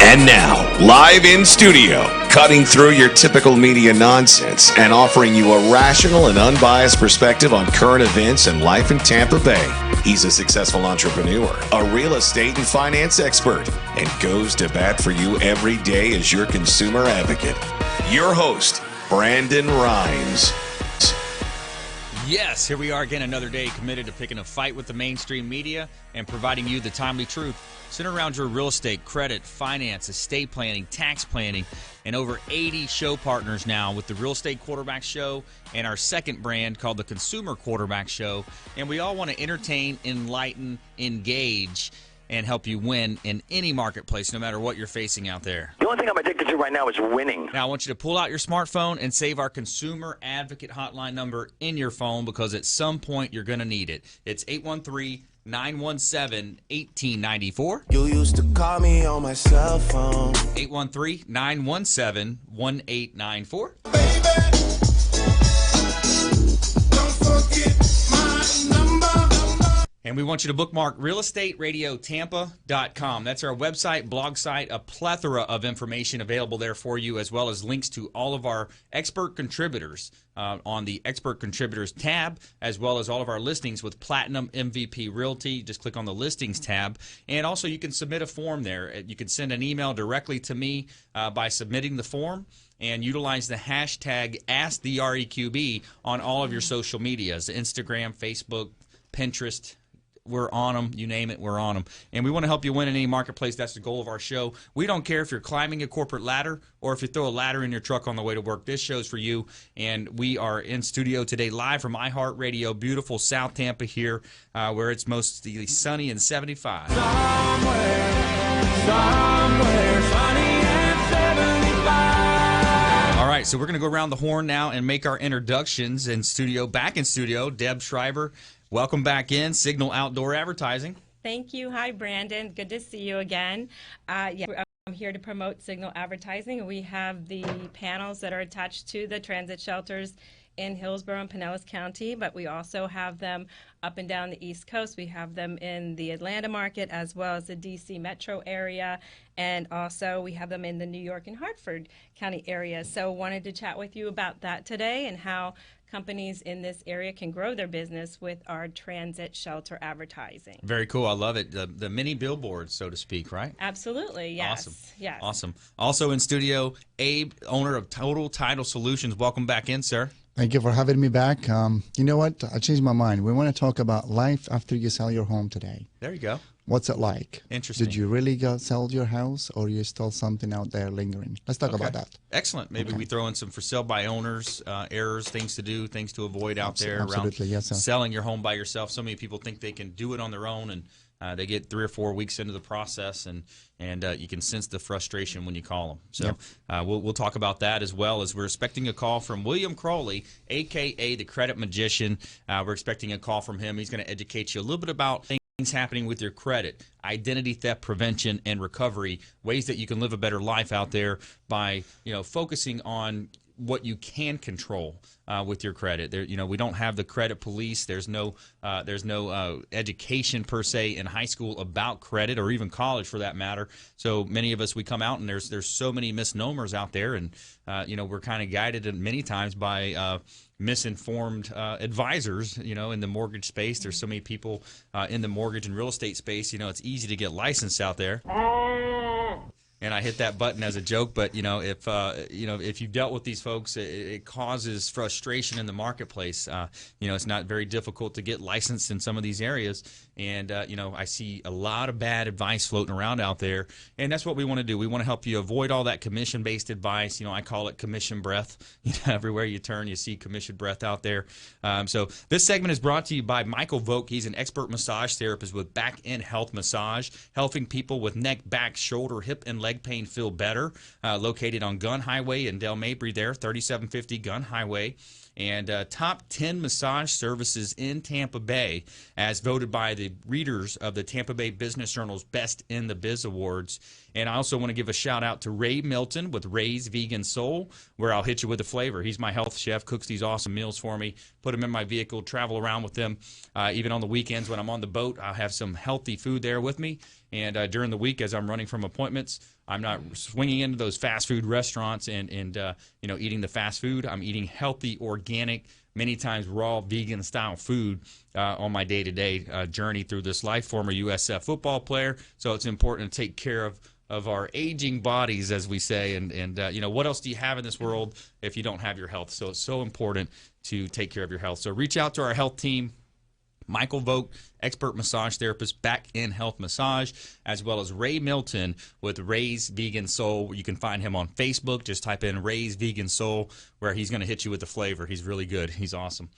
And now, live in studio, cutting through your typical media nonsense and offering you a rational and unbiased perspective on current events and life in Tampa Bay. He's a successful entrepreneur, a real estate and finance expert, and goes to bat for you every day as your consumer advocate. Your host, Brandon Rhymes. Yes, here we are again, another day committed to picking a fight with the mainstream media and providing you the timely truth centered around your real estate, credit, finance, estate planning, tax planning, and over 80 show partners now with the Real Estate Quarterback Show and our second brand called the Consumer Quarterback Show. And we all want to entertain, enlighten, engage, and help you win in any marketplace, no matter what you're facing out there. The only thing I'm addicted to right now is winning. Now, I want you to pull out your smartphone and save our Consumer Advocate Hotline number in your phone because at some point you're going to need it. It's 813-917-1894. You used to call me on my cell phone. 813-917-1894. Baby, don't forget my number. And we want you to bookmark realestateradio.tampa.com. That's our website, blog site, a plethora of information available there for you, as well as links to all of our expert contributors on the Expert Contributors tab, as well as all of our listings with Platinum MVP Realty. Just click on the Listings tab. And also you can submit a form there. You can send an email directly to me by submitting the form, and utilize the hashtag AskTheREQB on all of your social medias, Instagram, Facebook, Pinterest. We're on them. You name it, we're on them. And we want to help you win in any marketplace. That's the goal of our show. We don't care if you're climbing a corporate ladder or if you throw a ladder in your truck on the way to work. This show's for you. And we are in studio today live from iHeartRadio, beautiful South Tampa here, where it's mostly sunny and 75. Somewhere sunny and 75. All right, so we're going to go around the horn now and make our introductions in studio. Back in studio, Deb Schrieber. Welcome back in, Signal Outdoor Advertising. Thank you. Hi, Brandon. Good to see you again. I'm here to promote Signal Advertising. We have the panels that are attached to the transit shelters in Hillsborough and Pinellas County, but we also have them up and down the East Coast. We have them in the Atlanta market as well as the D.C. metro area, and also we have them in the New York and Hartford County area. So wanted to chat with you about that today and how companies in this area can grow their business with our transit shelter advertising. Very cool. I love it. The mini billboards, so to speak, right? Absolutely. Yes. Awesome. Yes. Awesome. Also in studio, Abe, owner of Total Title Solutions. Welcome back in, sir. Thank you for having me back. You know what? I changed my mind. We want to talk about life after you sell your home today. There you go. What's it like? Interesting. Did you really sell your house, or you still something out there lingering? Let's talk about that. Excellent. Maybe we throw in some for sale by owners, errors, things to do, things to avoid out there around yes, sir. Selling your home by yourself. So many people think they can do it on their own, and they get 3 or 4 weeks into the process, and you can sense the frustration when you call them. So we'll talk about that, as well as we're expecting a call from William Crowley, a.k.a. the Credit Magician. We're expecting a call from him. He's going to educate you a little bit about things happening with your credit, identity theft prevention and recovery, ways that you can live a better life out there by focusing on what you can control with your credit. There, we don't have the credit police. There's no education per se in high school about credit, or even college for that matter. So many of us, we come out and there's so many misnomers out there, and we're kind of guided many times by misinformed advisors. In the mortgage space, there's so many people in the mortgage and real estate space. It's easy to get licensed out there. And I hit that button as a joke, but if you've dealt with these folks, it causes frustration in the marketplace. It's not very difficult to get licensed in some of these areas, and I see a lot of bad advice floating around out there, and that's what we want to do. We want to help you avoid all that commission-based advice. I call it commission breath. Everywhere you turn, you see commission breath out there. So this segment is brought to you by Michael Vogt. He's an expert massage therapist with Back End Health Massage, helping people with neck, back, shoulder, hip, and leg pain feel better. Located on Gun Highway in Del Mabry there, 3750 Gun Highway. And top 10 massage services in Tampa Bay, as voted by the readers of the Tampa Bay Business Journal's Best in the Biz Awards. And I also want to give a shout out to Ray Milton with Ray's Vegan Soul, where I'll hit you with a flavor. He's my health chef, cooks these awesome meals for me, put them in my vehicle, travel around with them. Even on the weekends when I'm on the boat, I'll have some healthy food there with me. And during the week, as I'm running from appointments, I'm not swinging into those fast food restaurants and eating the fast food. I'm eating healthy, organic, many times raw, vegan-style food on my day-to-day journey through this life. Former USF football player, so it's important to take care of our aging bodies, as we say, and what else do you have in this world if you don't have your health? So it's so important to take care of your health. So reach out to our health team. Michael Vogt, expert massage therapist, back in health massage, as well as Ray Milton with Ray's Vegan Soul. You can find him on Facebook. Just type in Ray's Vegan Soul, where he's going to hit you with the flavor. He's really good. He's awesome.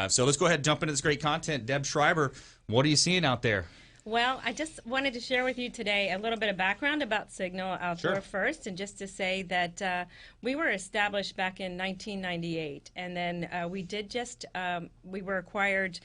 So let's go ahead and jump into this great content. Deb Schrieber, what are you seeing out there? Well, I just wanted to share with you today a little bit of background about Signal Outdoor first, and just to say that we were established back in 1998, and then we were acquired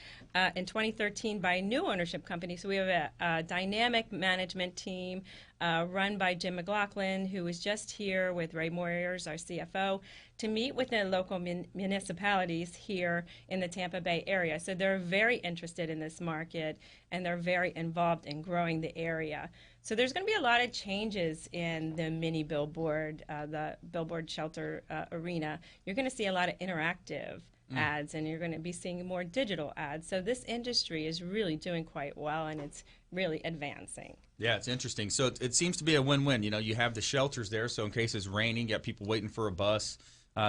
in 2013 by a new ownership company. So we have a dynamic management team run by Jim McLaughlin, who was just here with Ray Moyers, our CFO, to meet with the local municipalities here in the Tampa Bay area. So they're very interested in this market, and they're very involved in growing the area. So there's going to be a lot of changes in the mini billboard, the billboard shelter arena. You're going to see a lot of interactive ads, and you're going to be seeing more digital ads. So this industry is really doing quite well, and it's really advancing. Yeah, it's interesting. So it seems to be a win-win. You have the shelters there, so in case it's raining, you got people waiting for a bus.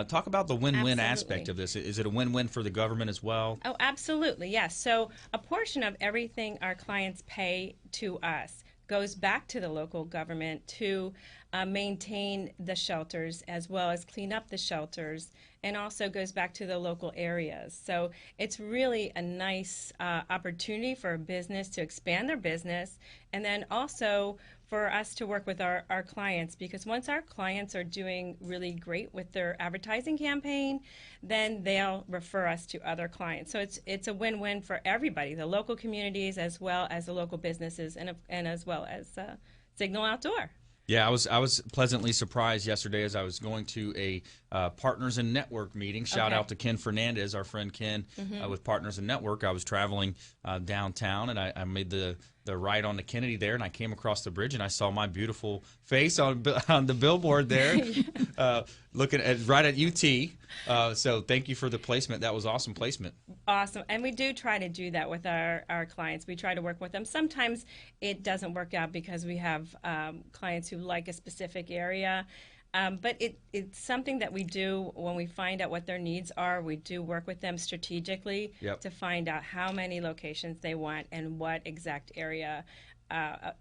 Talk about the win-win aspect of this. Is it a win-win for the government as well? Oh, absolutely, yes. So a portion of everything our clients pay to us goes back to the local government to maintain the shelters as well as clean up the shelters, and also goes back to the local areas. So it's really a nice opportunity for a business to expand their business, and then also for us to work with our clients, because once our clients are doing really great with their advertising campaign, then they'll refer us to other clients. So it's a win-win for everybody, the local communities as well as the local businesses, and as well as Signal Outdoor. Yeah, I was pleasantly surprised yesterday as I was going to a Partners in Network meeting. Shout out to Ken Fernandez, our friend Ken, with Partners in Network. I was traveling downtown, and I made the ride on the Kennedy there, and I came across the bridge, and I saw my beautiful face on the billboard there, looking right at UT. So thank you for the placement. That was awesome placement. Awesome. And we do try to do that with our clients. We try to work with them. Sometimes it doesn't work out because we have clients who like a specific area. But it's something that we do when we find out what their needs are. We do work with them strategically to find out how many locations they want and what exact area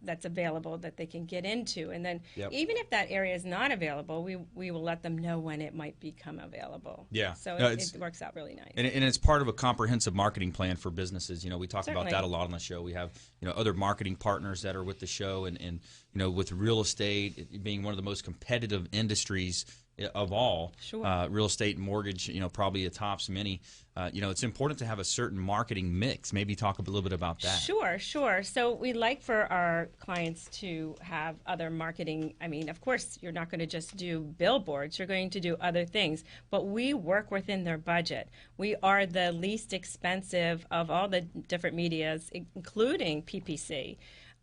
that's available that they can get into. And then even if that area is not available, we will let them know when it might become available. Yeah. So it works out really nice. And it's part of a comprehensive marketing plan for businesses. We talk about that a lot on the show. We have other marketing partners that are with the show, and with real estate being one of the most competitive industries of all, real estate and mortgage, probably tops many. It's important to have a certain marketing mix. Maybe talk a little bit about that. Sure. So we like for our clients to have other marketing. I mean, of course, you're not going to just do billboards. You're going to do other things. But we work within their budget. We are the least expensive of all the different medias, including PPC.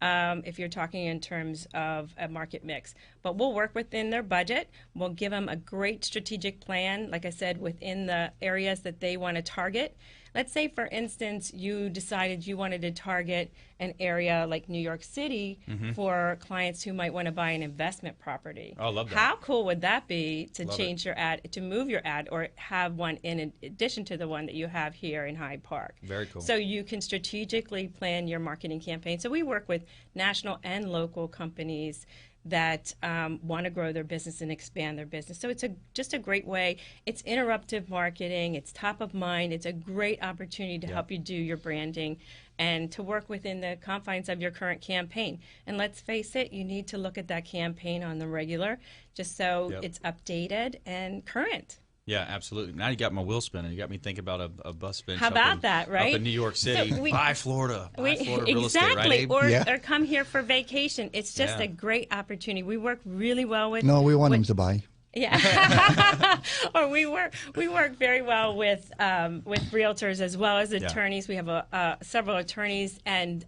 If you're talking in terms of a market mix. But we'll work within their budget. We'll give them a great strategic plan, like I said, within the areas that they want to target. Let's say, for instance, you decided you wanted to target an area like New York City for clients who might want to buy an investment property. Oh, I love that. How cool would that be to change your ad, to move your ad, or have one in addition to the one that you have here in Hyde Park? Very cool. So you can strategically plan your marketing campaign. So we work with national and local companies that want to grow their business and expand their business. So it's just a great way. It's interruptive marketing. It's top of mind. It's a great opportunity to help you do your branding and to work within the confines of your current campaign. And let's face it, you need to look at that campaign on the regular just so it's updated and current. Yeah, absolutely. Now you got my wheel spinning. You got me thinking about a bus bench. How about that, right? Up in New York City. So buy Florida. Buy Florida real estate, right, Abe? Or come here for vacation. It's just a great opportunity. We work really well with... No, we want them to buy. Yeah, or we work very well with realtors as well as attorneys. We have several attorneys, and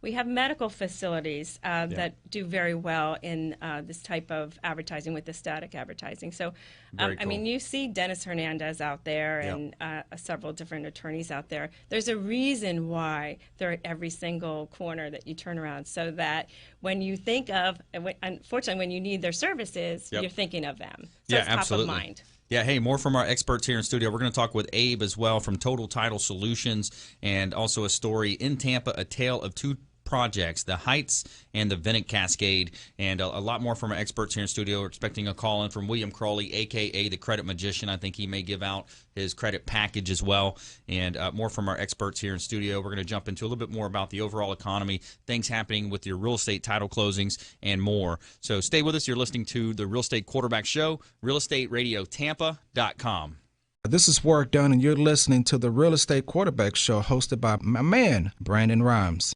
we have medical facilities that do very well in this type of advertising with the static advertising. So, Very I mean, cool. you see Dennis Hernandez out there and several different attorneys out there. There's a reason why they're at every single corner that you turn around, so that when you think of, unfortunately, when you need their services, you're thinking of them. So it's absolutely. top of mind. Yeah, hey, more from our experts here in studio. We're going to talk with Abe as well from Total Title Solutions, and also a story in Tampa, a tale of two projects, the Heights and the Vennet Cascade, and a lot more from our experts here in studio. We're expecting a call in from William Crowley, a.k.a. the Credit Magician. I think he may give out his credit package as well, and more from our experts here in studio. We're going to jump into a little bit more about the overall economy, things happening with your real estate title closings, and more. So stay with us. You're listening to the Real Estate Quarterback Show, realestateradiotampa.com. This is Work Done, and you're listening to the Real Estate Quarterback Show, hosted by my man, Brandon Rhymes.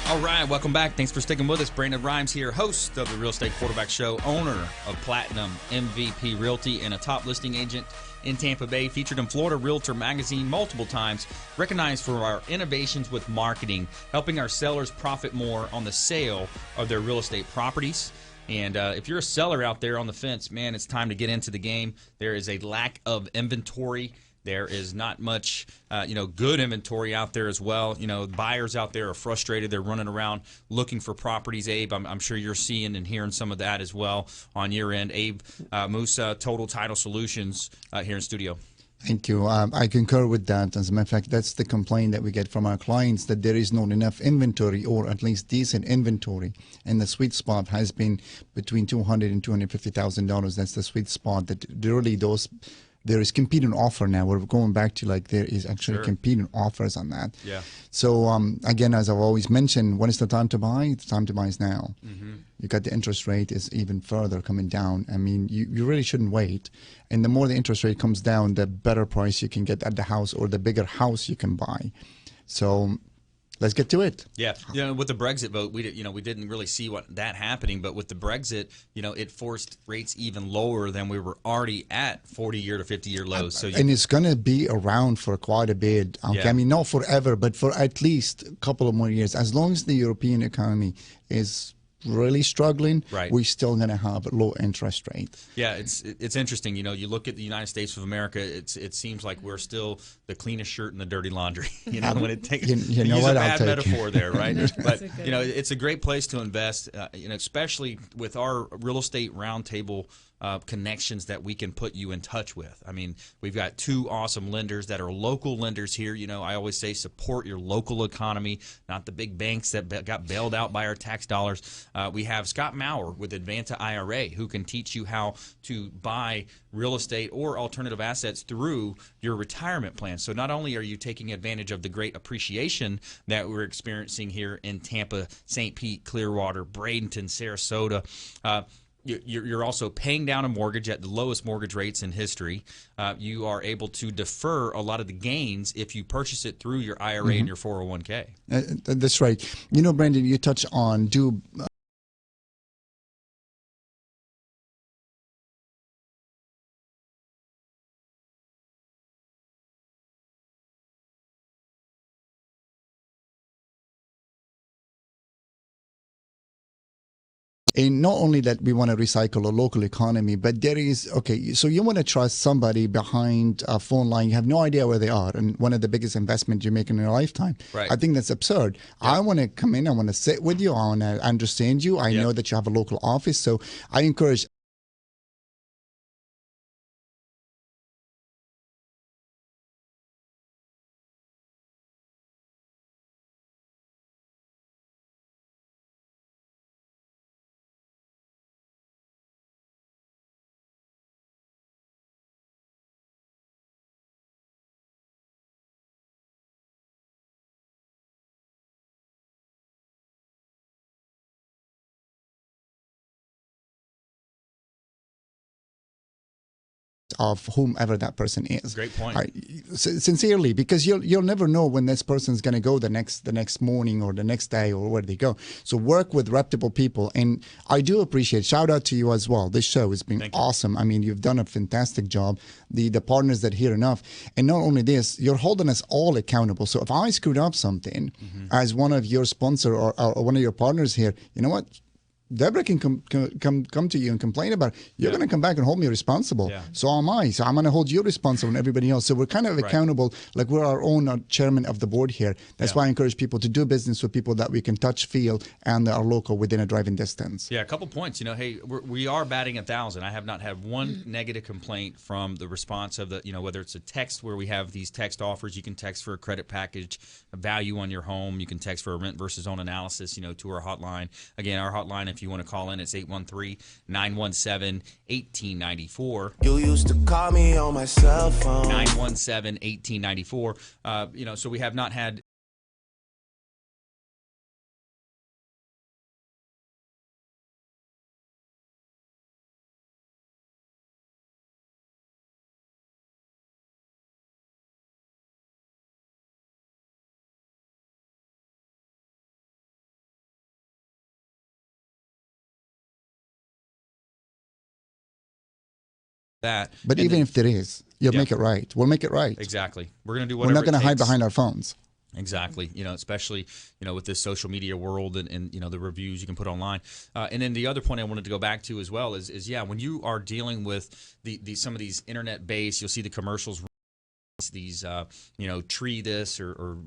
All right, welcome back. Thanks for sticking with us. Brandon Rhymes here, host of the Real Estate Quarterback Show, owner of Platinum MVP Realty, and a top listing agent in Tampa Bay, featured in Florida Realtor Magazine multiple times, recognized for our innovations with marketing, helping our sellers profit more on the sale of their real estate properties. And if you're a seller out there on the fence, man, it's time to get into the game. There is a lack of inventory. There is not much, good inventory out there as well. Buyers out there are frustrated. They're running around looking for properties. Abe, I'm sure you're seeing and hearing some of that as well on your end. Abe Moussa, Total Title Solutions, here in studio. Thank you. I concur with that. As a matter of fact, that's the complaint that we get from our clients, that there is not enough inventory, or at least decent inventory. And the sweet spot has been between $200,000 and $250,000. That's the sweet spot. That really there is competing offer now. We're going back to like there is actually competing offers on that. Yeah. So again, as I've always mentioned, when is the time to buy? The time to buy is now. You got the interest rate is even further coming down. I mean, you really shouldn't wait. And the more the interest rate comes down, the better price you can get at the house, or the bigger house you can buy. So let's get to it. Yeah, with the Brexit vote, we didn't really see that happening, but with the Brexit, it forced rates even lower than we were already at 40-year to 50-year lows. So and it's going to be around for quite a bit. Okay? Yeah. I mean, not forever, but for at least a couple of more years. As long as the European economy is really struggling, right, we're still going to have a low interest rate. Yeah, it's interesting. You look at the United States of America, it seems like we're still the cleanest shirt in the dirty laundry. When it takes you know what, a I'll bad take metaphor there, right? But good it's a great place to invest. Especially with our real estate roundtable connections that we can put you in touch with. I mean, we've got two awesome lenders that are local lenders here. I always say support your local economy, not the big banks that got bailed out by our tax dollars. We have Scott Maurer with Advanta IRA, who can teach you how to buy real estate or alternative assets through your retirement plan. So not only are you taking advantage of the great appreciation that we're experiencing here in Tampa, St. Pete, Clearwater, Bradenton, Sarasota, you're also paying down a mortgage at the lowest mortgage rates in history. You are able to defer a lot of the gains if you purchase it through your IRA and your 401k. That's right. Brandon, you touched on And not only that we want to recycle a local economy, but there is, so you want to trust somebody behind a phone line. You have no idea where they are. And one of the biggest investments you make in your lifetime. Right. I think that's absurd. Yeah. I want to come in. I want to sit with you. I want to understand you. I know that you have a local office. So I encourage of whomever that person is. Great point. Sincerely, because you'll never know when this person's going to go the next morning or the next day or where they go. So work with reputable people, and I do appreciate. Shout out to you as well. This show has been awesome. I mean, you've done a fantastic job. The partners that hear enough, and not only this, you're holding us all accountable. So if I screwed up something as one of your sponsor or one of your partners here, you know what? Debra can come to you and complain about it. You're going to come back and hold me responsible. Yeah. So am I. So I'm going to hold you responsible and everybody else. So we're kind of accountable, like we're our own chairman of the board here. That's why I encourage people to do business with people that we can touch, feel, and are local within a driving distance. Yeah, a couple points. Hey, we are batting 1,000. I have not had one negative complaint from the response of the, whether it's a text where we have these text offers. You can text for a credit package, a value on your home. You can text for a rent versus own analysis, to our hotline. Again, our hotline, if you want to call in, it's 813-917-1894. You used to call me on my cell phone. 917-1894. So we have not had that. But even if there is, you'll make it right. We'll make it right. Exactly. We're going to do whatever. We're not going to hide behind our phones. Exactly. Especially, with this social media world and the reviews you can put online. And then the other point I wanted to go back to as well is when you are dealing with some of these internet based, you'll see the commercials these tree this or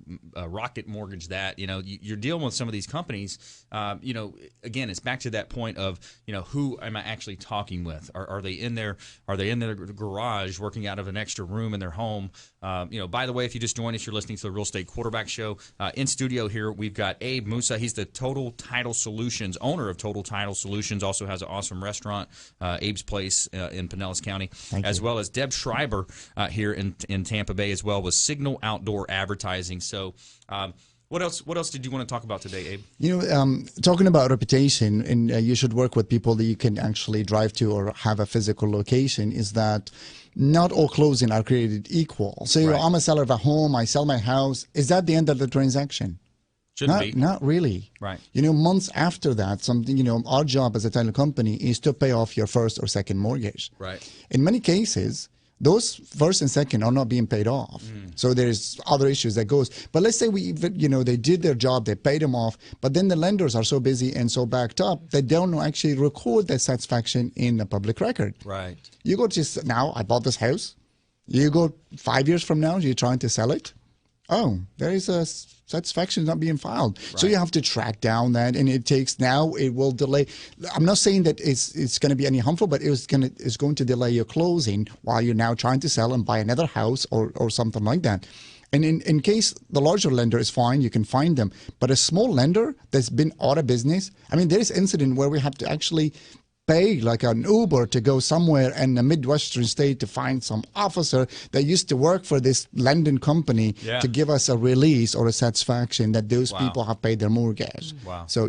rocket mortgage that. You're dealing with some of these companies. Again, it's back to that point of who am I actually talking with? Are they in their garage working out of an extra room in their home? By the way, if you just joined us, you're listening to the Real Estate Quarterback Show. In studio here, we've got Abe Moussa. He's the Total Title Solutions owner of Total Title Solutions. Also has an awesome restaurant, Abe's Place in Pinellas County, as well as Deb Schrieber here in Tampa Bay as well with Signal Outdoor Advertising. So what else did you want to talk about today, Abe? Talking about reputation, and you should work with people that you can actually drive to or have a physical location, is that not all closing are created equal. So Right. I'm a seller of a home, I sell my house. Is that the end of the transaction? Shouldn't be. Not really. Right. Months after that, our job as a title company is to pay off your first or second mortgage. Right. In many cases, those first and second are not being paid off. So there's other issues that goes. But let's say they did their job, they paid them off, but then the lenders are so busy and so backed up, they don't actually record their satisfaction in the public record. Right. You go to now, I bought this house. You go 5 years from now, you're trying to sell it. Oh, there is a satisfaction not being filed. So you have to track down that, and it will delay. I'm not saying that it's going to be any harmful, but it's going to delay your closing while you're now trying to sell and buy another house or something like that. And in case the larger lender is fine, you can find them. But a small lender that's been out of business, there is incident where we have to actually pay like an Uber to go somewhere in a Midwestern state to find some officer that used to work for this lending company to give us a release or a satisfaction that those people have paid their mortgage. Wow. So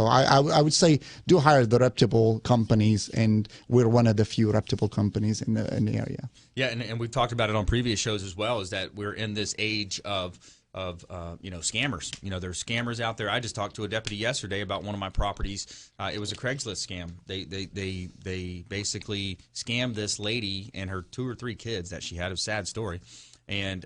I would say do hire the reputable companies, and we're one of the few reputable companies in the area. Yeah, and we've talked about it on previous shows as well, is that we're in this age of scammers. There's scammers out there. I just talked to a deputy yesterday about one of my properties. It was a Craigslist scam. They basically scammed this lady and her 2 or 3 kids that she had. A sad story, and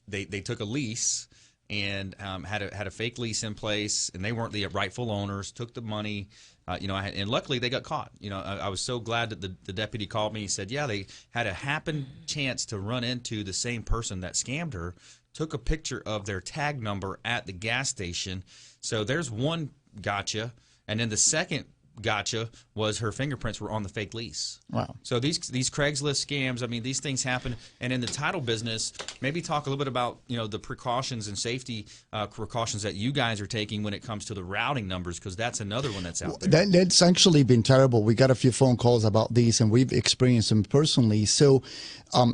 they took a lease and had a fake lease in place, and they weren't the rightful owners. Took the money. And luckily they got caught. I was so glad that the deputy called me. He said, yeah, they had a happen chance to run into the same person that scammed her. Took a picture of their tag number at the gas station. So there's one gotcha. And then the second gotcha was her fingerprints were on the fake lease. Wow. So these Craigslist scams, these things happen. And in the title business, maybe talk a little bit about, the precautions and safety precautions that you guys are taking when it comes to the routing numbers, because that's another one that's out there. That's actually been terrible. We got a few phone calls about these, and we've experienced them personally. So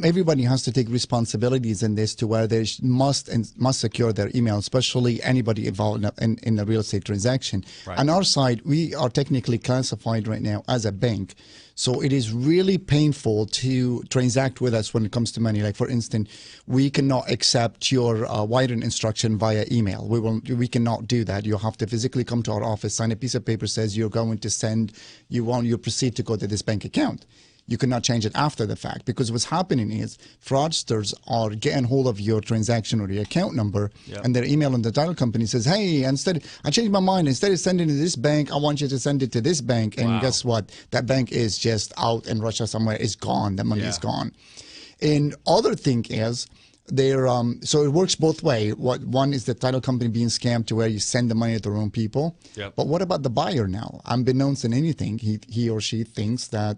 everybody has to take responsibilities in this, to where they must secure their email, especially anybody involved in a real estate transaction. Right. On our side, we are technically classified right now as a bank. So it is really painful to transact with us when it comes to money. Like, for instance, we cannot accept your wiring instruction via email. We cannot do that. You have to physically come to our office, sign a piece of paper says you're going to you proceed to go to this bank account. You cannot change it after the fact, because what's happening is fraudsters are getting hold of your transaction or your account number, and they're emailing the title company, says, hey, I changed my mind. Instead of sending it to this bank, I want you to send it to this bank. And guess what? That bank is just out in Russia somewhere. It's gone. The money is gone. And other thing is, so it works both ways. One is the title company being scammed to where you send the money to the wrong people. Yep. But what about the buyer now? Unbeknownst to anything, he or she thinks that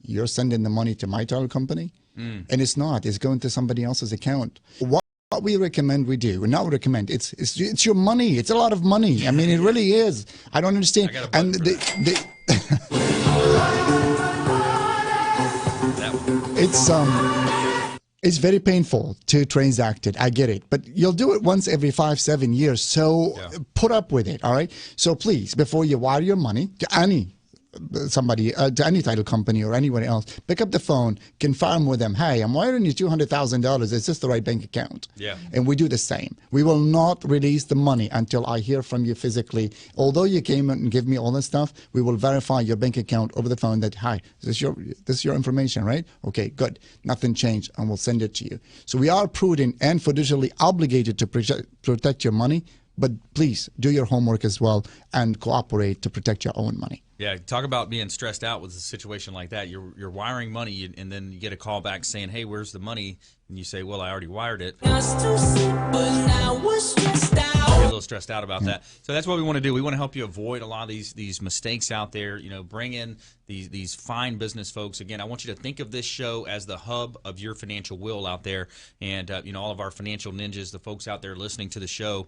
you're sending the money to my title company, and it's not. It's going to somebody else's account. What we recommend we do, and not recommend, it's your money. It's a lot of money. It really is. I don't understand. It's very painful to transact it. I get it. But you'll do it once every 5-7 years. So put up with it, all right? So please, before you wire your money to any title company or anyone else, pick up the phone, confirm with them, hey, I'm wiring you $200,000. Is this the right bank account? Yeah. And we do the same. We will not release the money until I hear from you physically. Although you came and give me all this stuff, we will verify your bank account over the phone that, hi, this is your information, right? Okay, good. Nothing changed, and we'll send it to you. So we are prudent and fiduciarily obligated to protect your money, but please do your homework as well and cooperate to protect your own money. Yeah, talk about being stressed out with a situation like that. You're wiring money, and then you get a call back saying, "Hey, where's the money?" And you say, "Well, I already wired it." You're a little stressed out about that. So that's what we want to do. We want to help you avoid a lot of these mistakes out there. Bring in these fine business folks. Again, I want you to think of this show as the hub of your financial will out there, and all of our financial ninjas, the folks out there listening to the show.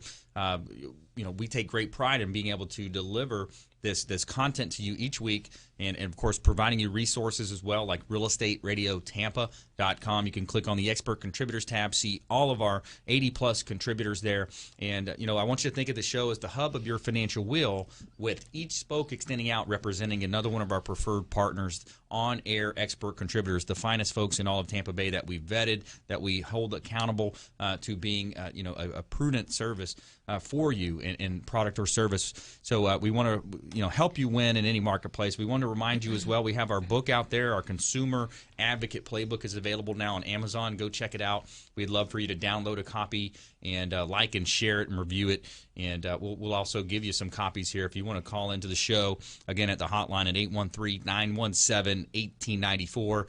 We take great pride in being able to deliver this content to you each week, and of course providing you resources as well, like realestateradiotampa.com. You can click on the expert contributors tab, see all of our 80 plus contributors there, and I want you to think of the show as the hub of your financial wheel, with each spoke extending out representing another one of our preferred partners, on air expert contributors, the finest folks in all of Tampa Bay that we vetted, that we hold accountable to being a prudent service for you in product or service. So we want to help you win in any marketplace. We want to remind you as well, we have our book out there. Our Consumer Advocate Playbook is available now on Amazon. Go check it out. We'd love for you to download a copy and like and share it and review it. And we'll also give you some copies here if you want to call into the show, again, at the hotline at 813-917-1894.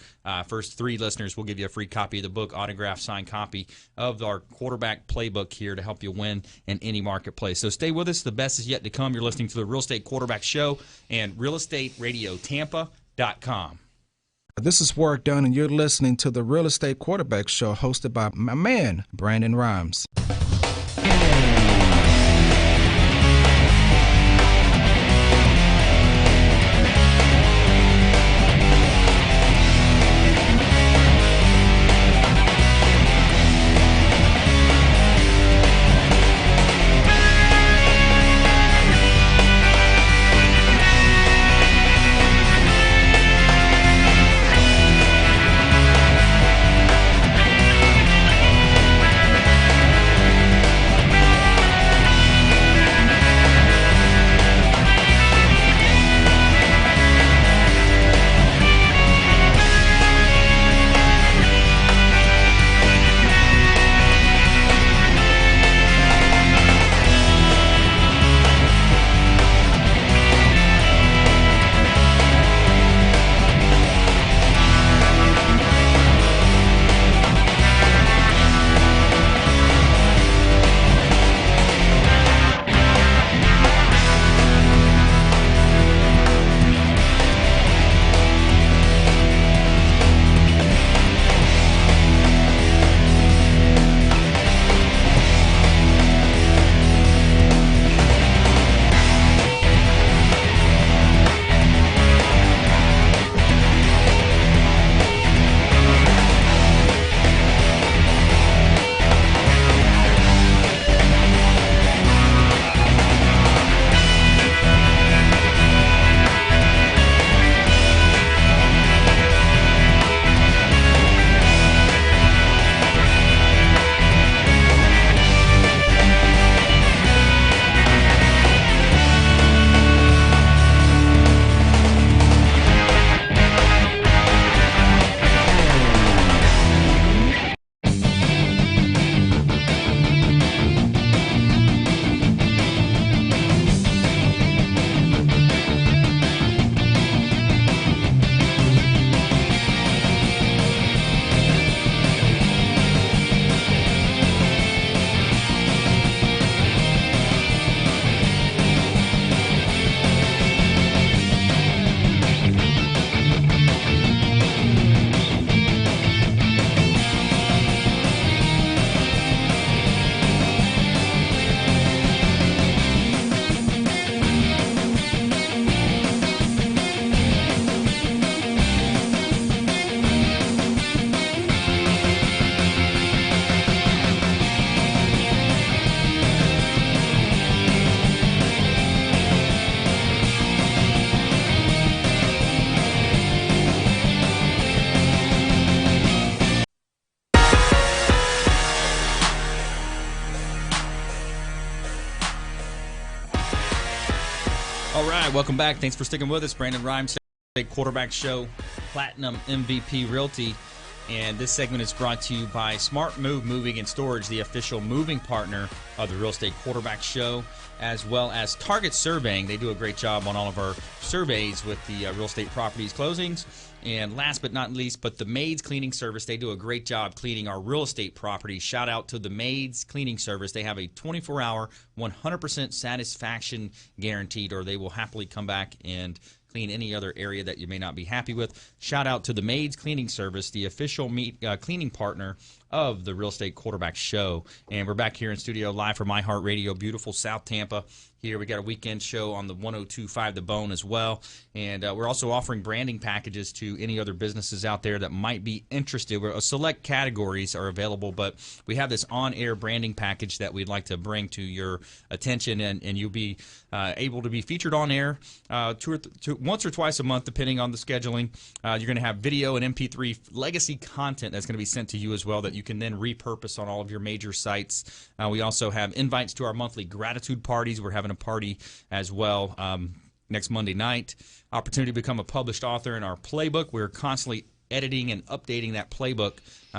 First 3 listeners, we'll give you a free copy of the book, autographed, signed copy of our quarterback playbook here to help you win in any marketplace. So stay with us. The best is yet to come. You're listening to the Real Estate Quarterback Show and realestateradiotampa.com. This is Work Done, and you're listening to the Real Estate Quarterback Show, hosted by my man, Brandon Rhymes. All right, welcome back. Thanks for sticking with us. Brandon Rhymes, Quarterback Show, Platinum MVP Realty. And this segment is brought to you by Smart Move Moving and Storage, the official moving partner of the Real Estate Quarterback Show, as well as Target Surveying. They do a great job on all of our surveys with the real estate properties closings. And last but not least, but the Maids Cleaning Service, they do a great job cleaning our real estate properties. Shout out to the Maids Cleaning Service. They have a 24-hour, 100% satisfaction guaranteed, or they will happily come back and clean any other area that you may not be happy with. Shout out to the Maids Cleaning Service, the official cleaning partner of the Real Estate Quarterback Show. And we're back here in studio live from iHeartRadio, beautiful South Tampa. Here we got a weekend show on the 102.5 The Bone as well. And we're also offering branding packages to any other businesses out there that might be interested. Select categories are available, but we have this on-air branding package that we'd like to bring to your attention, and you'll be able to be featured on air once or twice a month, depending on the scheduling. You're going to have video and MP3 legacy content that's going to be sent to you as well that you can then repurpose on all of your major sites. We also have invites to our monthly gratitude parties. We're having a party as well next Monday night. Opportunity to become a published author in our playbook. We're constantly editing and updating that playbook,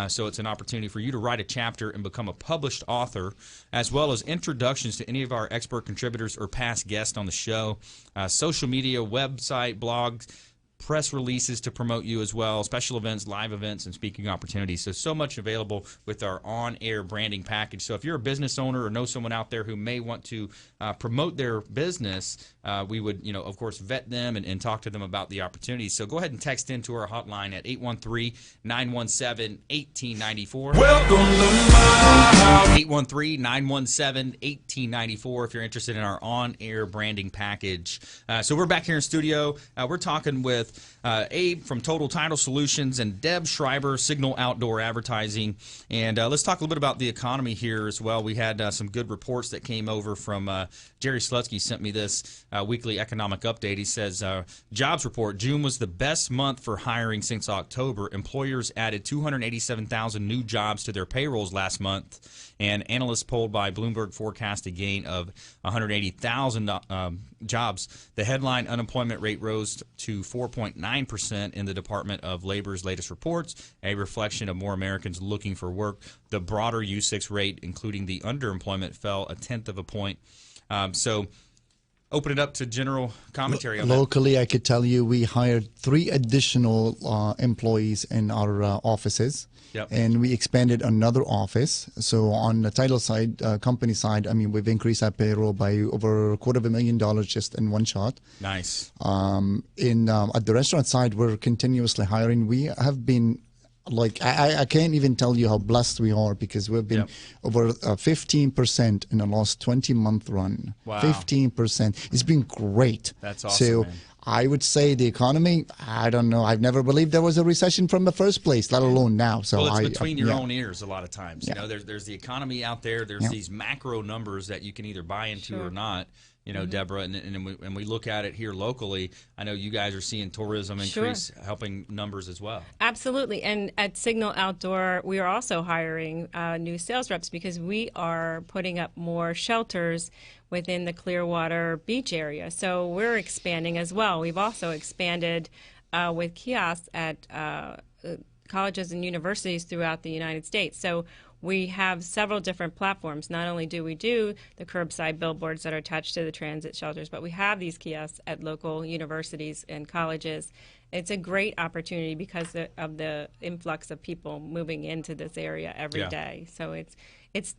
so it's an opportunity for you to write a chapter and become a published author, as well as introductions to any of our expert contributors or past guests on the show, social media, website, blogs, press releases to promote you as well, special events, live events, and speaking opportunities. So much available with our on-air branding package. So if you're a business owner or know someone out there who may want to promote their business, we would, of course, vet them and talk to them about the opportunities. So go ahead and text into our hotline at 813-917-1894. Welcome to my 813-917-1894 if you're interested in our on-air branding package. So we're back here in studio. We're talking with Abe from Total Title Solutions and Deb Schrieber, Signal Outdoor Advertising. And let's talk a little bit about the economy here as well. We had some good reports that came over from Jerry Slutsky sent me this weekly economic update. He says, jobs report, June was the best month for hiring since October. Employers added 287,000 new jobs to their payrolls last month. And analysts polled by Bloomberg forecast a gain of 180,000 jobs. The headline unemployment rate rose to 4.9% in the Department of Labor's latest reports, a reflection of more Americans looking for work. The broader U6 rate, including the underemployment, fell 1/10 of a point. So open it up to general commentary on Locally, I could tell you we hired 3 additional employees in our offices. Yep. And we expanded another office. So on the title side, company side, I mean, we've increased our payroll by over $250,000 just in one shot. Nice. At the restaurant side, we're continuously hiring. We have been I can't even tell you how blessed we are, because we've been over 15% in the last 20-month run. Wow. 15%. It's been great. That's awesome, So man. I would say the economy, I don't know. I've never believed there was a recession from the first place, let alone now. So well, it's between your own ears a lot of times. Yeah. There's the economy out there. There's these macro numbers that you can either buy into or not. Deborah, and we look at it here locally. I know you guys are seeing tourism increase, helping numbers as well. Absolutely. And at Signal Outdoor, we are also hiring new sales reps, because we are putting up more shelters within the Clearwater Beach area. So we're expanding as well. We've also expanded with kiosks at colleges and universities throughout the United States. So we have several different platforms. Not only do we do the curbside billboards that are attached to the transit shelters, but we have these kiosks at local universities and colleges. It's a great opportunity because of the influx of people moving into this area every day. So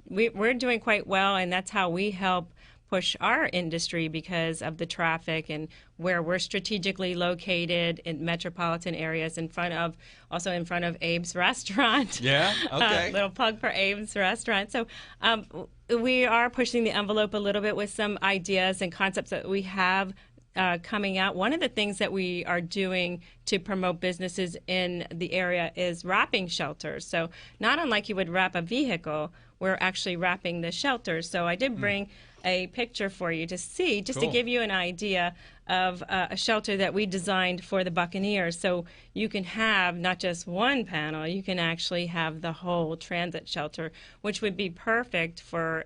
we're doing quite well, and that's how we help push our industry, because of the traffic and where we're strategically located in metropolitan areas, in front of Abe's restaurant. Yeah, okay. Little plug for Abe's restaurant. So we are pushing the envelope a little bit with some ideas and concepts that we have coming out. One of the things that we are doing to promote businesses in the area is wrapping shelters. So not unlike you would wrap a vehicle, we're actually wrapping the shelters. So I did bring a picture for you to see, just to give you an idea of a shelter that we designed for the Buccaneers. So you can have not just one panel, you can actually have the whole transit shelter, which would be perfect for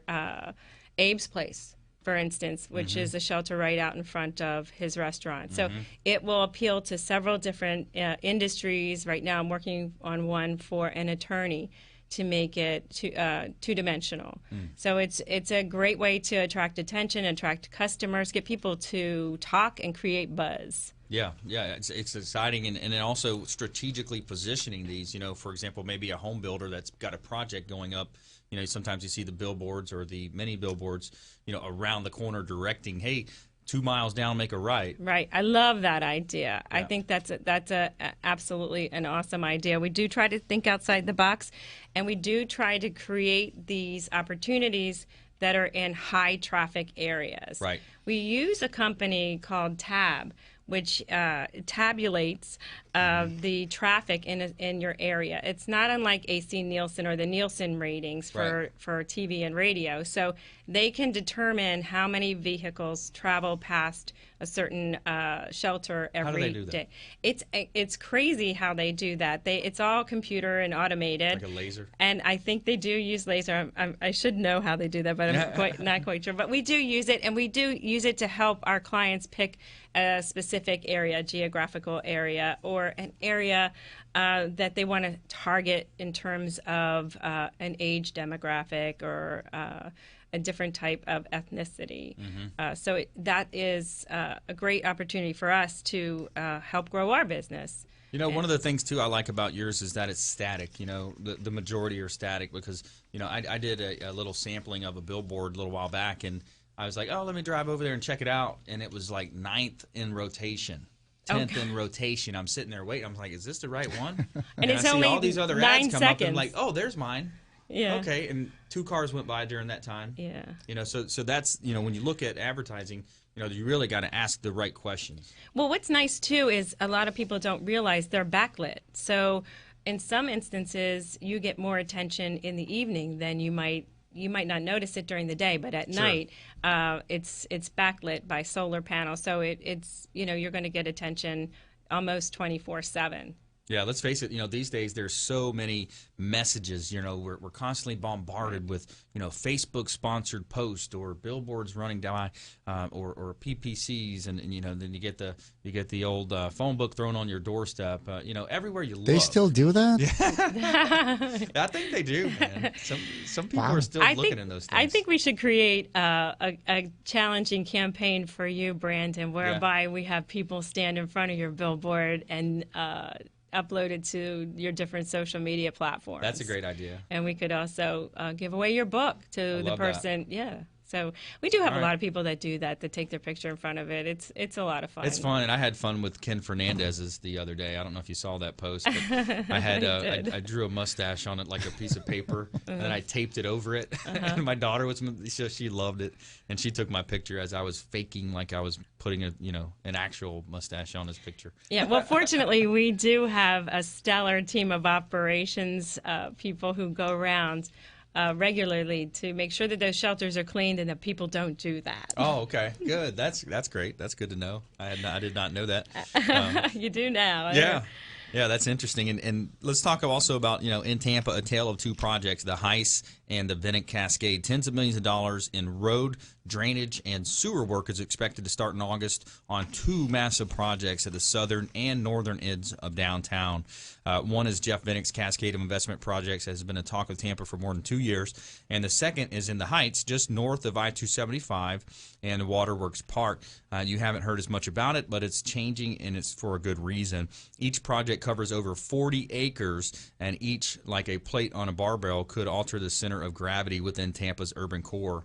Abe's place, for instance, which is a shelter right out in front of his restaurant. So it will appeal to several different industries. Right now I'm working on one for an attorney to make it two-dimensional. So it's a great way to attract attention, attract customers, get people to talk and create buzz. Yeah, it's exciting, and then also strategically positioning these. For example, maybe a home builder that's got a project going up. Sometimes you see the billboards or the mini billboards, around the corner directing, hey, 2 miles down, make a right. Right. I love that idea. Yeah. I think that's absolutely an awesome idea. We do try to think outside the box, and we do try to create these opportunities that are in high traffic areas. Right. We use a company called Tab, which tabulates the traffic in your area. It's not unlike AC Nielsen or the Nielsen ratings for TV and radio. So they can determine how many vehicles travel past a certain shelter every day. It's crazy how they do that. It's all computer and automated. Like a laser. And I think they do use laser. I should know how they do that, but I'm not quite sure. But we do use it, and we do use it to help our clients pick a specific area, geographical area, or an area that they want to target in terms of an age demographic or a different type of ethnicity. So that is a great opportunity for us to help grow our business. One of the things, too, I like about yours is that it's static. The majority are static because, I did a little sampling of a billboard a little while back, and I was like, oh, let me drive over there and check it out. And it was like 9th in rotation, 10th in rotation. I'm sitting there waiting. I'm like, is this the right one? And it's I only see all these other 9 ads come seconds. up, and I'm like, oh, there's mine. Yeah. Okay, and 2 cars went by during that time. Yeah. So that's, when you look at advertising, you really got to ask the right questions. Well, what's nice, too, is a lot of people don't realize they're backlit. So in some instances, you get more attention in the evening than you might not notice it during the day, but at night, it's backlit by solar panels. So it's you're going to get attention almost 24/7. Yeah, let's face it, these days there's so many messages, we're constantly bombarded with, Facebook sponsored posts or billboards running down or PPCs and then you get the old phone book thrown on your doorstep, everywhere you look. They still do that? Yeah. I think they do, man. Some people are still looking in those things. I think we should create a challenging campaign for you, Brandon, whereby we have people stand in front of your billboard and uploaded to your different social media platforms. That's a great idea. And we could also give away your book to the person. That. Yeah. So we do have a lot of people that do that take their picture in front of it. It's a lot of fun. It's fun, and I had fun with Ken Fernandez's the other day. I don't know if you saw that post, but I had I drew a mustache on it like a piece of paper, and then I taped it over it. And my daughter she loved it, and she took my picture as I was faking like I was putting an actual mustache on his picture. Yeah, well, fortunately, we do have a stellar team of operations people who go around regularly to make sure that those shelters are cleaned and that people don't do that. Oh, okay, good. That's great. That's good to know. I did not know that. You do now. Yeah, that's interesting. And let's talk also about, in Tampa, a tale of 2 projects, the Heiss and the Vinnick Cascade. Tens of millions of dollars in road, drainage, and sewer work is expected to start in August on 2 massive projects at the southern and northern ends of downtown. One is Jeff Vinnick's Cascade of Investment Projects, has been a talk of Tampa for more than 2 years. And the second is in the Heights, just north of I-275 and Waterworks Park. You haven't heard as much about it, but it's changing, and it's for a good reason. Each project covers over 40 acres, and each, like a plate on a barbell, could alter the center of gravity within Tampa's urban core.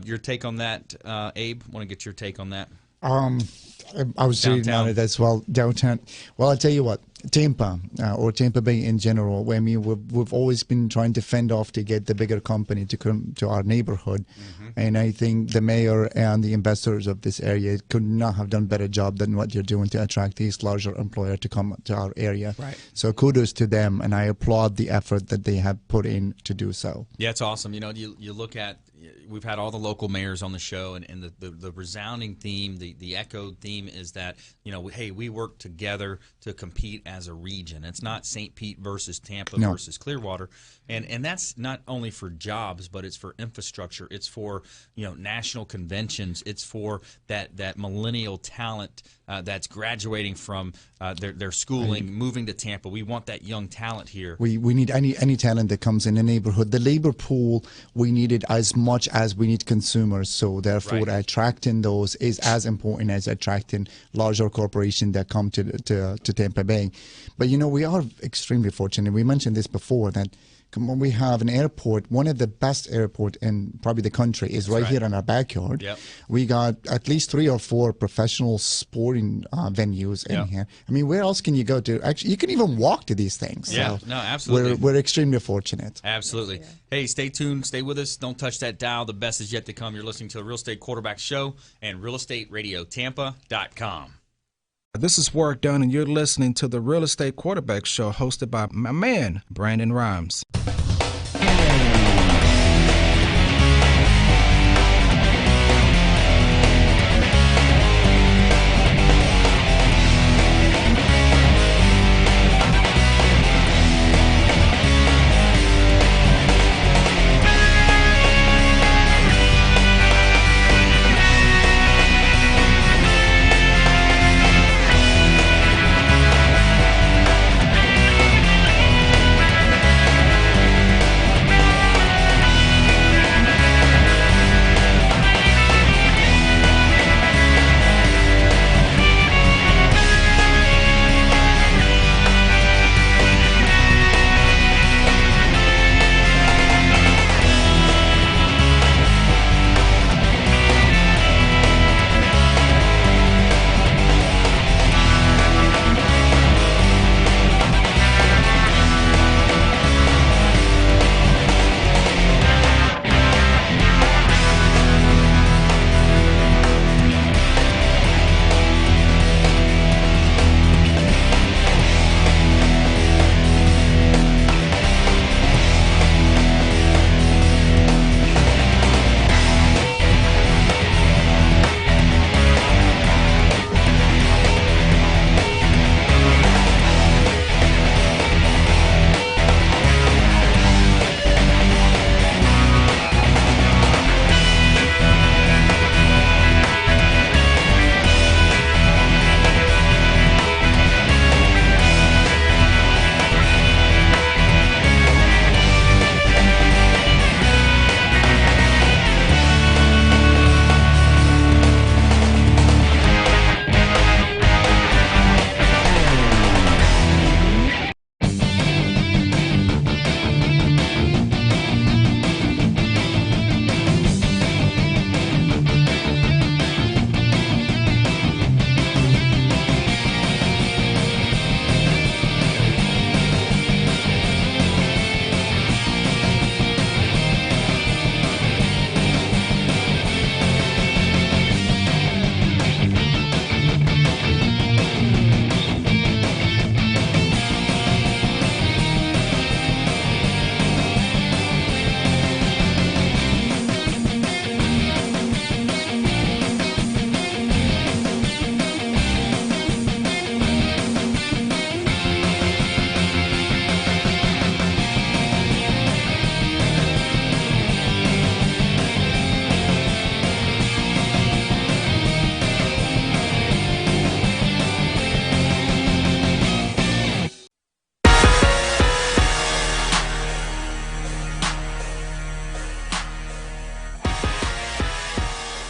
Your take on that, Abe? Want to get your take on that? I was reading on it as well, downtown. Well, I'll tell you what, Tampa, or Tampa Bay in general, I mean, we've always been trying to fend off to get the bigger company to come to our neighborhood. And I think the mayor and the investors of this area could not have done a better job than what you're doing to attract these larger employers to come to our area. Right. So kudos to them, and I applaud the effort that they have put in to do so. Yeah, it's awesome. You look at, we've had all the local mayors on the show, and the resounding theme, the echoed theme is that, hey, we work together to compete as a region. It's not St. Pete versus Tampa No. versus Clearwater, and that's not only for jobs, but it's for infrastructure. It's for national conventions. It's for that millennial talent that's graduating from their schooling, moving to Tampa. We want that young talent here. We need any talent that comes in the neighborhood. The labor pool, we need it as much as we need consumers. So therefore, Right. attracting those is as important as attracting larger corporations that come to Tampa Bay. But we are extremely fortunate. We mentioned this before that. We have an airport, one of the best airport in probably the country is right here in our backyard. Yep. We got at least 3 or 4 professional sporting venues in here. I mean, where else can you go to? Actually, you can even walk to these things. Yeah, So no, absolutely. We're extremely fortunate. Absolutely. Hey, stay tuned. Stay with us. Don't touch that dial. The best is yet to come. You're listening to the Real Estate Quarterback Show and realestateradiotampa.com. This is Work Done, and you're listening to the Real Estate Quarterback Show, hosted by my man, Brandon Rhymes.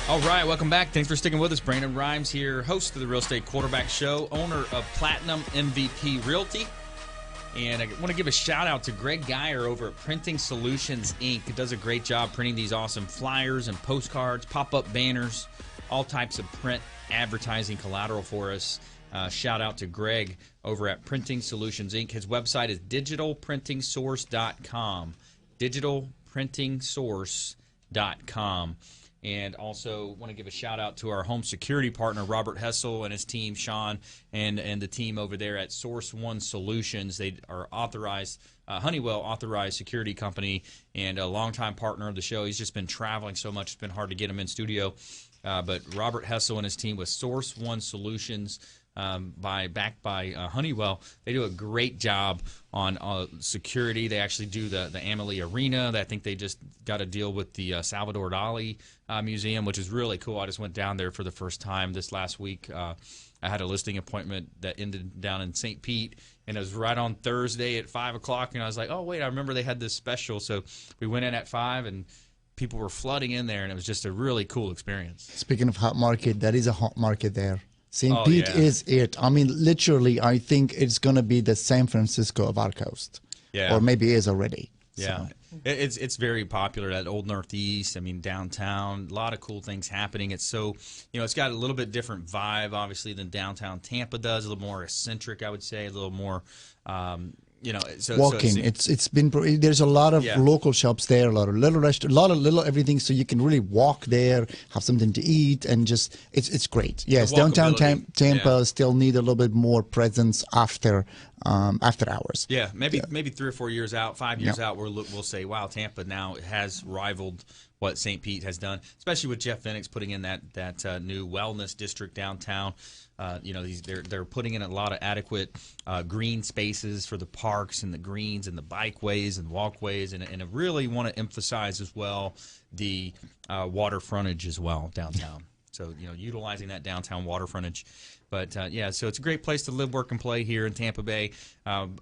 All right, welcome back. Thanks for sticking with us. Brandon Rhymes here, host of the Real Estate Quarterback Show, owner of Platinum MVP Realty. And I want to give a shout out to Greg Geyer over at Printing Solutions, Inc. It does a great job printing these awesome flyers and postcards, pop-up banners, all types of print advertising collateral for us. Shout out to Greg over at Printing Solutions, Inc. His website is digitalprintingsource.com. digitalprintingsource.com. And also want to give a shout out to our home security partner, Robert Hessel and his team, Sean, and the team over there at Source One Solutions. They are authorized, Honeywell authorized security company and a longtime partner of the show. He's just been traveling so much, it's been hard to get him in studio. But Robert Hessel and his team with Source One Solutions, backed by Honeywell. They do a great job on security. They actually do the Amalie Arena. I think they just got a deal with the Salvador Dali Museum, which is really cool. I just went down there for the first time this last week. I had a listing appointment that ended down in St. Pete, and it was right on Thursday at 5 o'clock, and I was like, oh, wait, I remember they had this special. So we went in at 5, and people were flooding in there, and it was just a really cool experience. Speaking of hot market, that is a hot market there. St. Oh, Pete yeah. is it. I mean, literally, I think it's going to be the San Francisco of our coast. Yeah. Or maybe is already. Yeah. So. It's very popular, that old Northeast. I mean, downtown, a lot of cool things happening. It's so, it's got a little bit different vibe, obviously, than downtown Tampa does. A little more eccentric, I would say. A little more, Walking. It's been there's a lot of local shops there, a lot of little restaurants, a lot of little everything, so you can really walk there, have something to eat, and just it's great. Yes, downtown Tampa still need a little bit more presence after hours. Yeah, maybe 3 or 4 years out, 5 years out, we'll say, wow, Tampa now has rivaled what St. Pete has done, especially with Jeff Phoenix putting in that new wellness district downtown. They're putting in a lot of adequate green spaces for the parks and the greens and the bikeways and walkways, and I really want to emphasize as well the water frontage as well downtown. So, utilizing that downtown water frontage. But, so it's a great place to live, work, and play here in Tampa Bay.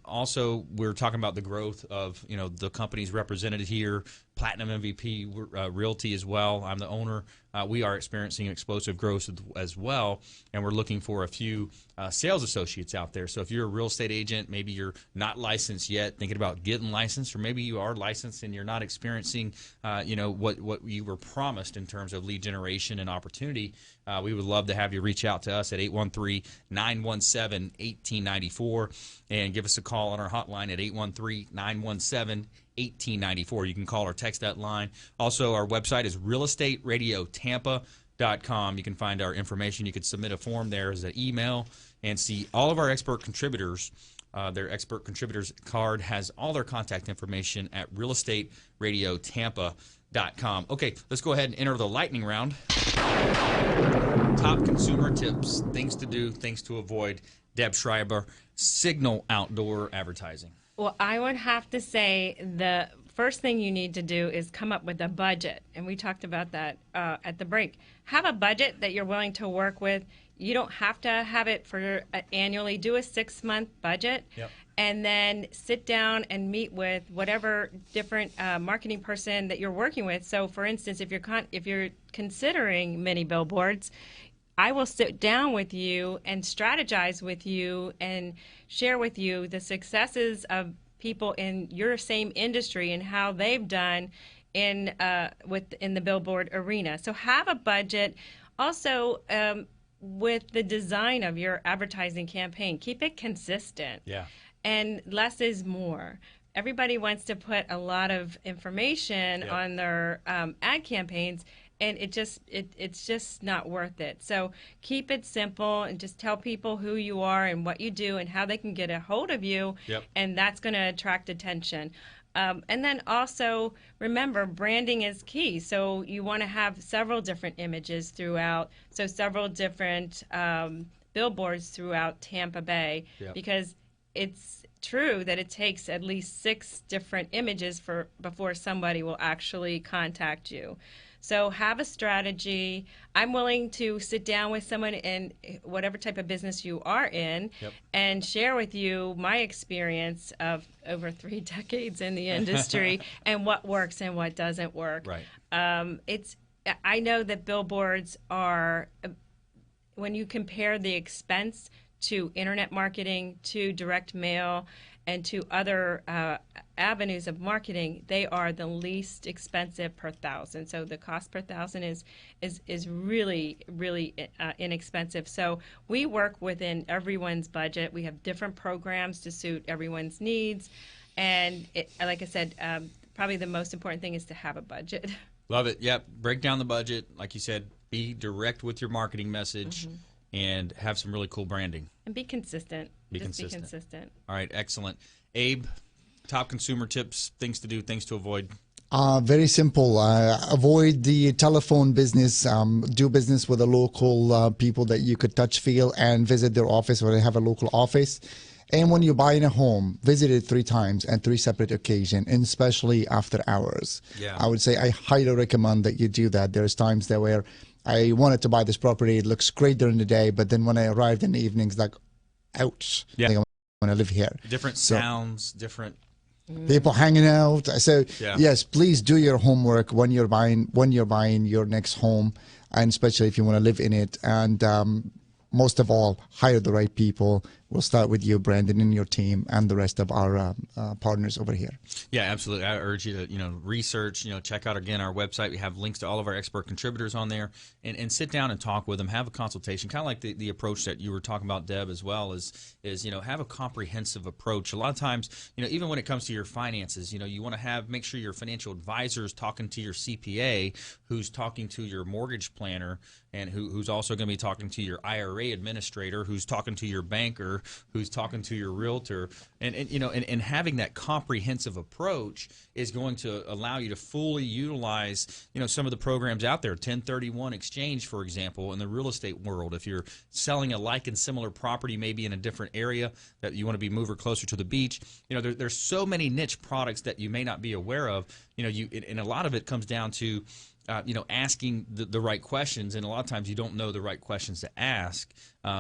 Also, we're talking about the growth of, the companies represented here, Platinum MVP Realty as well. I'm the owner. We are experiencing explosive growth as well, and we're looking for a few sales associates out there. So if you're a real estate agent, maybe you're not licensed yet, thinking about getting licensed, or maybe you are licensed and you're not experiencing, what you were promised in terms of lead generation and opportunity, we would love to have you reach out to us at 813-917-1894 and give us a call on our hotline at 813-917-1894. You can call or text that line. Also, our website is realestateradiotampa.com. You can find our information. You can submit a form there as an email and see all of our expert contributors. Their expert contributors card has all their contact information at realestateradiotampa.com. Okay, let's go ahead and enter the lightning round. Top consumer tips, things to do, things to avoid. Deb Schrieber, Signal Outdoor Advertising. Well, I would have to say the first thing you need to do is come up with a budget. And we talked about that at the break. Have a budget that you're willing to work with. You don't have to have it for annually. Do a 6-month budget. Yep. And then sit down and meet with whatever different marketing person that you're working with. So, for instance, if you're considering mini billboards, I will sit down with you and strategize with you and share with you the successes of people in your same industry and how they've done in the billboard arena. So have a budget. Also, with the design of your advertising campaign, keep it consistent. Yeah. And less is more. Everybody wants to put a lot of information on their ad campaigns, and it's just not worth it. So keep it simple and just tell people who you are and what you do and how they can get a hold of you, and that's going to attract attention. And then also remember, branding is key. So you want to have several different images throughout, so several different billboards throughout Tampa Bay, because it's true that it takes at least 6 different images before somebody will actually contact you. So have a strategy. I'm willing to sit down with someone in whatever type of business you are in and share with you my experience of over 3 decades in the industry and what works and what doesn't work. Right. I know that billboards are, when you compare the expense to internet marketing, to direct mail, and to other avenues of marketing, they are the least expensive per thousand. So the cost per thousand is really, really inexpensive. So we work within everyone's budget. We have different programs to suit everyone's needs. And like I said, probably the most important thing is to have a budget. Love it. Yep. Break down the budget. Like you said, be direct with your marketing message. And have some really cool branding. And be consistent. Be Just consistent. Be consistent. All right, excellent. Abe, top consumer tips, things to do, things to avoid. Very simple. Avoid the telephone business. Do business with the local people that you could touch, feel, and visit their office, or they have a local office. And when you're buying a home, visit it 3 times and 3 separate occasions, and especially after hours. Yeah. I would say I highly recommend that you do that. There's times there where I wanted to buy this property. It looks great during the day, but then when I arrived in the evenings, like, ouch, Yeah. I think I want to live here. Different So- sounds, different. people hanging out. So Yeah. yes, please do your homework when you're buying your next home, and especially if you want to live in it. And most of all, hire the right people. We'll start with you, Brandon, and your team, and the rest of our partners over here. Yeah, absolutely. I urge you to, research, check out, again, our website. We have links to all of our expert contributors on there, and sit down and talk with them, have a consultation, kind of like the approach that you were talking about, Deb, as well, is have a comprehensive approach. A lot of times, even when it comes to your finances, you want to make sure your financial advisor is talking to your CPA, who's talking to your mortgage planner, and who's also going to be talking to your IRA administrator, who's talking to your banker, who's talking to your realtor, and having that comprehensive approach is going to allow you to fully utilize some of the programs out there. 1031 exchange, for example, in the real estate world. If you're selling a like and similar property, maybe in a different area that you want to be moved closer to the beach, there's so many niche products that you may not be aware of. And a lot of it comes down to asking the right questions, and a lot of times you don't know the right questions to ask.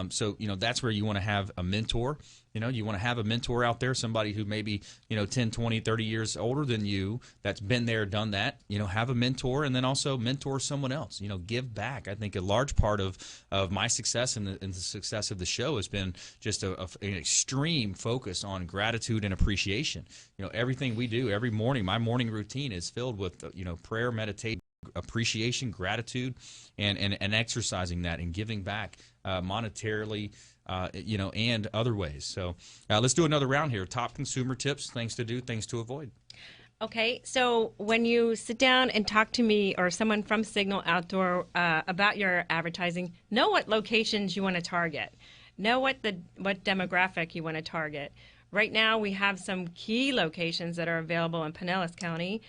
So that's where you want to have a mentor. You want to have a mentor out there, somebody who maybe 10, 20, 30 years older than you, that's been there, done that. Have a mentor, and then also mentor someone else. Give back. I think a large part of my success and the success of the show has been just an extreme focus on gratitude and appreciation. Everything we do every morning, my morning routine is filled with prayer, meditation, appreciation, gratitude, and exercising that and giving back monetarily, and other ways. So let's do another round here. Top consumer tips, things to do, things to avoid. Okay, so when you sit down and talk to me or someone from Signal Outdoor about your advertising, know what locations you want to target. Know what demographic you want to target. Right now, we have some key locations that are available in Pinellas County.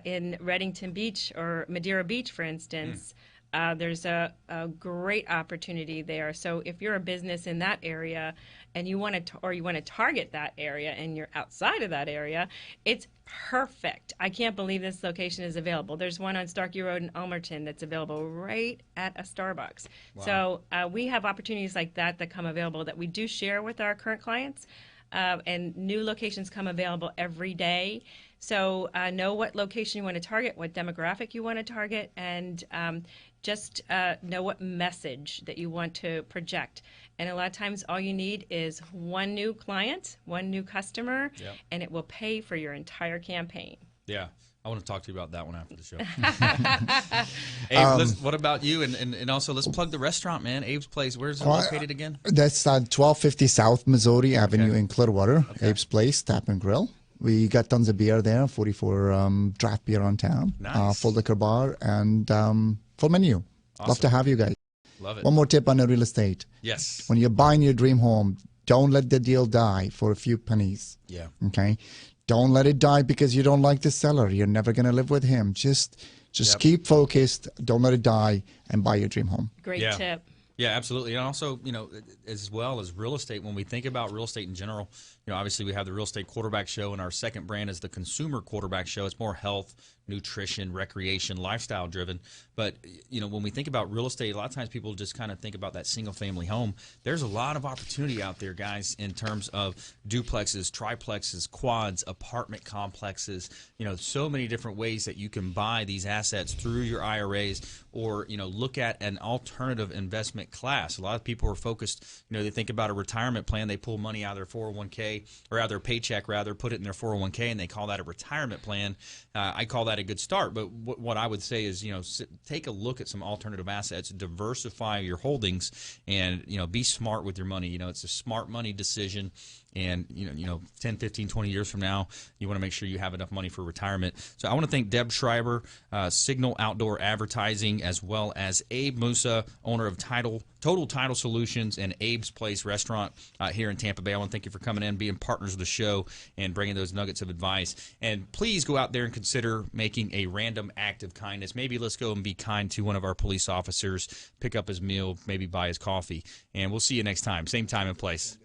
In Reddington Beach or Madeira Beach, for instance, there's a great opportunity there. So if you're a business in that area and you want to target that area and you're outside of that area, it's perfect. I can't believe this location is available. There's one on Starkey Road in Ulmerton that's available right at a Starbucks. Wow. So we have opportunities like that come available that we do share with our current clients. And new locations come available every day. So know what location you want to target, what demographic you want to target, and just know what message that you want to project. And a lot of times all you need is one new client, one new customer, and it will pay for your entire campaign. Yeah. I want to talk to you about that one after the show. Abe, what about you? And also, let's plug the restaurant, man. Abe's Place. Where's it located again? That's 1250 South Missouri Avenue in Clearwater. Okay. Abe's Place, Tap and Grill. We got tons of beer there, 44 draft beer on town. Nice. Full liquor bar, and full menu. Awesome. Love to have you guys. Love it. One more tip on the real estate. Yes. When you're buying your dream home, don't let the deal die for a few pennies. Yeah. Okay? Don't let it die because you don't like the seller. You're never going to live with him. Just keep focused. Don't let it die, and buy your dream home. Great tip. Yeah, absolutely. And also, as well as real estate, when we think about real estate in general, obviously we have the Real Estate Quarterback Show, and our second brand is the Consumer Quarterback Show. It's more health, nutrition, recreation, lifestyle driven. But, when we think about real estate, a lot of times people just kind of think about that single family home. There's a lot of opportunity out there, guys, in terms of duplexes, triplexes, quads, apartment complexes, so many different ways that you can buy these assets through your IRAs or, look at an alternative investment class. A lot of people are focused, they think about a retirement plan, they pull money out of their 401k or out of their paycheck rather, put it in their 401k, and they call that a retirement plan. I call that a good start, but what I would say is, take a look at some alternative assets, diversify your holdings, and be smart with your money. It's a smart money decision, And, 10, 15, 20 years from now, you want to make sure you have enough money for retirement. So I want to thank Deb Schrieber, Signal Outdoor Advertising, as well as Abe Moussa, owner of Total Title Solutions and Abe's Place Restaurant here in Tampa Bay. I want to thank you for coming in, being partners of the show, and bringing those nuggets of advice. And please go out there and consider making a random act of kindness. Maybe let's go and be kind to one of our police officers, pick up his meal, maybe buy his coffee. And we'll see you next time, same time and place.